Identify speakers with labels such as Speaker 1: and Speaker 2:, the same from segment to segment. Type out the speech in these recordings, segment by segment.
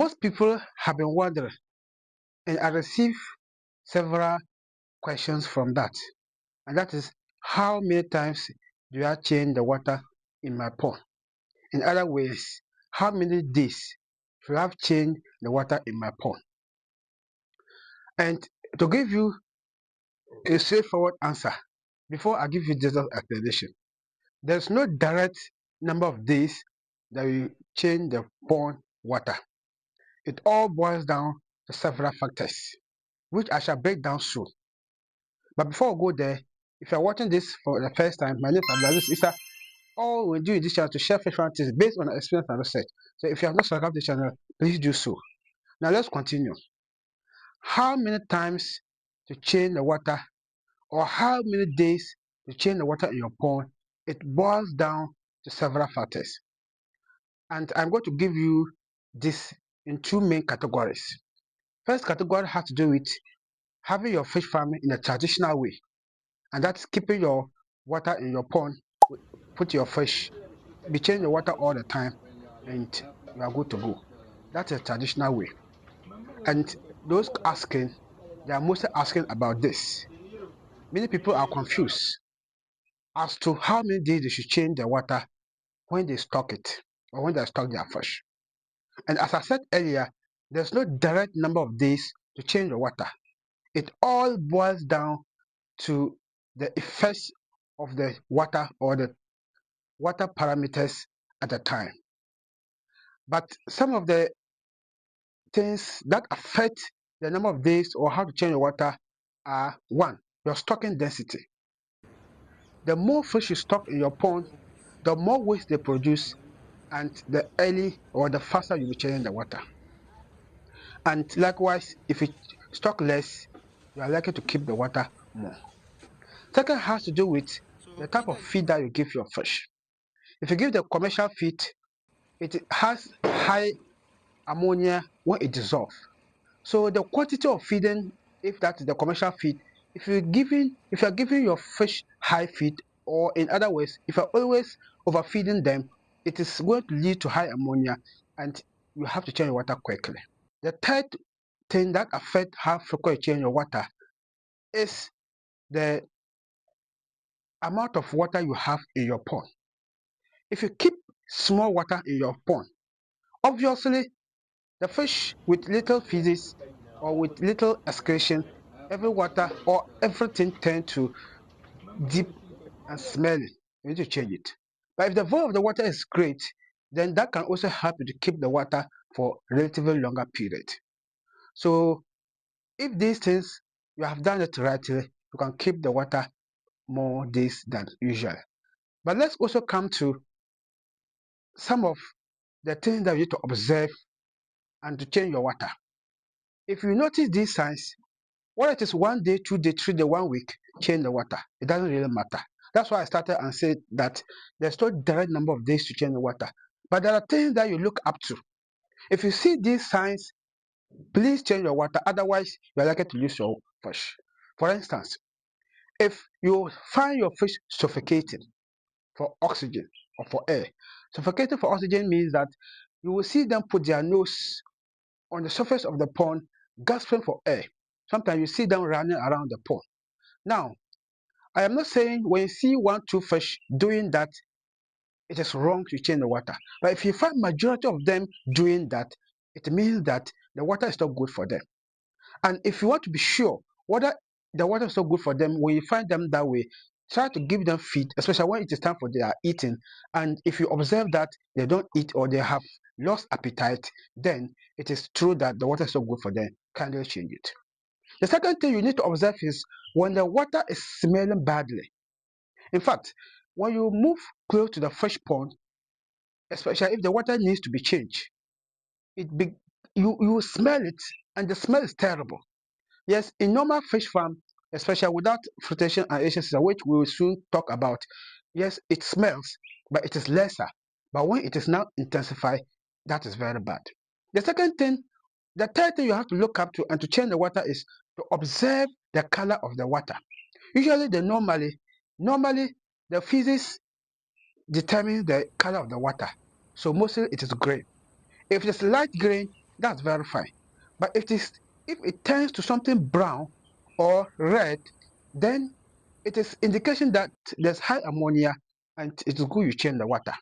Speaker 1: Most people have been wondering, and I received several questions from that, and that is how many times do I change the water in my pond? In other ways, how many days should I have changed the water in my pond? And to give you a straightforward answer, before I give you this explanation, there's no direct number of days that you change the pond water. It all boils down to several factors, which I shall break down soon. But before I go there, if you're watching this for the first time, my name is Abdulaziz Issa. All we do in this channel to share fish tips based on experience and research. So if you have not subscribed to the channel, please do so. Now let's continue. How many times to change the water, or how many days to change the water in your pond? It boils down to several factors. And I'm going to give you this in two main categories. First category has to do with having your fish farming in a traditional way, and that's keeping your water in your pond, put your fish, be changing the water all the time, and you are good to go. That's a traditional way. And those asking, they are mostly asking about this. Many people are confused as to how many days they should change the water when they stock it or when they stock their fish. And as I said earlier, there's no direct number of days to change the water. It all boils down to the effects of the water or the water parameters at the time. But some of the things that affect the number of days or how to change the water are: one, your stocking density. The more fish you stock in your pond, the more waste they produce, and the early or the faster you'll be changing the water. And likewise, if you stock less, you are likely to keep the water more. Second has to do with the type of feed that you give your fish. If you give the commercial feed, it has high ammonia when it dissolves. So the quantity of feeding, if that is the commercial feed, if you're giving your fish high feed, or in other words, if you're always overfeeding them, it is going to lead to high ammonia, and you have to change your water quickly. The third thing that affects how frequent you change your water is the amount of water you have in your pond. If you keep small water in your pond, obviously the fish with little feces or with little excretion, every water or everything tend to deep and smelly. You need to change it. But if the volume of the water is great, then that can also help you to keep the water for a relatively longer period. So if these things you have done it rightly, you can keep the water more days than usual. But let's also come to some of the things that you need to observe and to change your water. If you notice these signs, whether it is 1 day, 2 day, 3 day, 1 week, change the water. It doesn't really matter. That's why I started and said that there's no direct number of days to change the water. But there are things that you look up to. If you see these signs, please change your water. Otherwise, you're likely to lose your fish. For instance, if you find your fish suffocating for oxygen or for air, suffocating for oxygen means that you will see them put their nose on the surface of the pond, gasping for air. Sometimes you see them running around the pond. Now, I am not saying when you see 1, 2 fish doing that, it is wrong to change the water. But if you find majority of them doing that, it means that the water is not good for them. And if you want to be sure whether the water is not good for them, when you find them that way, try to give them feed, especially when it is time for their eating. And if you observe that they don't eat or they have lost appetite, then it is true that the water is not good for them. Kindly change it. The second thing you need to observe is when the water is smelling badly. In fact, when you move close to the fish pond, especially if the water needs to be changed, you will smell it, and the smell is terrible. Yes, in normal fish farm, especially without filtration and aeration system, which we will soon talk about, yes, it smells, but it is lesser. But when it is now intensified, that is very bad. The third thing you have to look up to and to change the water is to observe the color of the water. Usually, normally the physics determines the color of the water. So mostly it is green. If it is light green, that's very fine. But if it turns to something brown or red, then it is indication that there's high ammonia and it is good you change the water.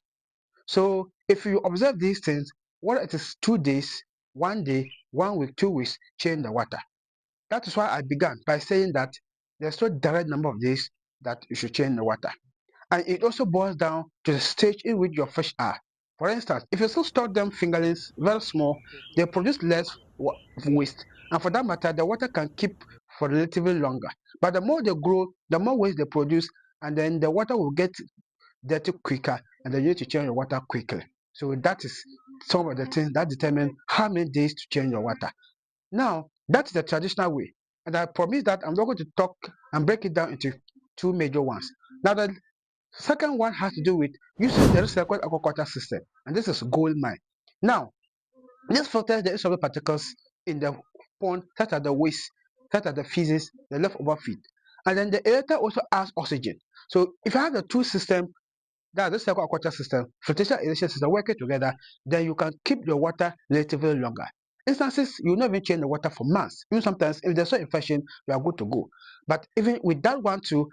Speaker 1: So if you observe these things, whether it is 2 days, 1 day, 1 week, 2 weeks, change the water. That is why I began by saying that there's no direct number of days that you should change the water. And it also boils down to the stage in which your fish are. For instance, if you still store them fingerlings very small, they produce less waste. And for that matter, the water can keep for relatively longer. But the more they grow, the more waste they produce, and then the water will get dirty quicker, and then you need to change your water quickly. So that is some of the things that determine how many days to change your water. Now, that's the traditional way. And I promise that I'm not going to talk and break it down into two major ones. Now, the second one has to do with using the recirculating aquaculture system, and this is gold mine. Now, this filters the insoluble particles in the pond, such as the waste, such as the feces, the leftover feed. And then the aerator also adds oxygen. So if you have the two systems, that's the circle aquaculture system, filtration aeration system working together, then you can keep your water relatively longer. Instances, you will not even change the water for months. Even sometimes, if there's no infection, you are good to go. But even with that one too,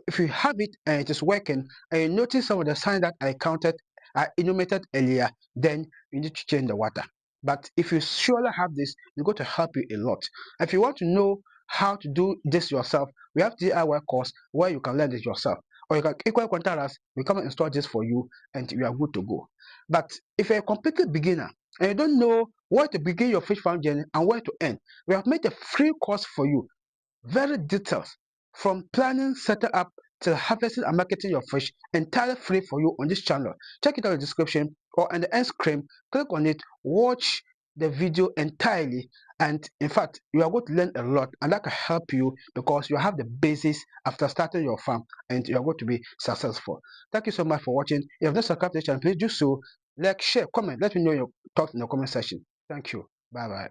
Speaker 1: if you have it and it is working, and you notice some of the signs that I enumerated earlier, then you need to change the water. But if you surely have this, it's going to help you a lot. If you want to know how to do this yourself, we have DIY course where you can learn this yourself, or you can equally contact us. We come and install this for you, and you are good to go. But if you're a completely beginner and you don't know where to begin your fish farm journey and where to end, we have made a free course for you, very detailed, from planning, setting up till harvesting and marketing your fish, entirely free for you on this channel. Check it out in the description or on the end screen. Click on it, watch the video entirely, and in fact, you are going to learn a lot, and that can help you because you have the basis after starting your farm, and you are going to be successful. Thank you so much for watching. If you have not subscribed to the channel, please do so. Like, share, comment. Let me know your thoughts in the comment section. Thank you. Bye bye.